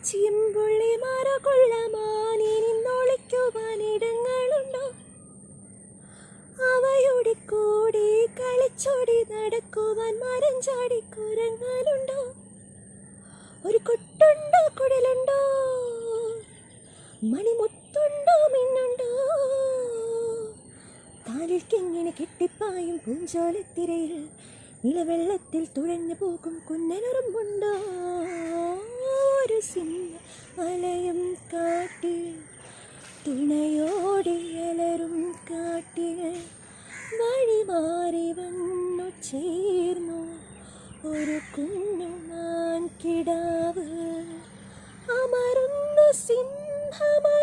ചിമ്പുള്ളി മരകൊള്ളമാനി നിന്നൊളിക്കുവാനിടങ്ങളുണ്ടോ? അവയുടെ കൂടെ കളിച്ചോടി നടക്കുവാൻ മരം ചാടി കുരങ്ങാനുണ്ടോ? ഒരു കൊട്ടുണ്ടോ, കുടലുണ്ടോ, മണിമുത്തുണ്ടോ, മിന്നുണ്ടോ? കാലിൽക്കെങ്ങനെ കെട്ടിപ്പായും പൂഞ്ചോലത്തിരയിൽ നിലവെള്ളത്തിൽ തുഴഞ്ഞു പോകും കുന്നനുറുമ്പുണ്ടോ? ഒരു സിംഹ അലയും കാട്ടിൽ തുണയോടെ അലറും കാട്ടിൽ വഴി മാറി വന്നു ചേർന്നു ഒരു കുഞ്ഞുമാൻ കിടാവ്. അമരുന്ന സിംഹമ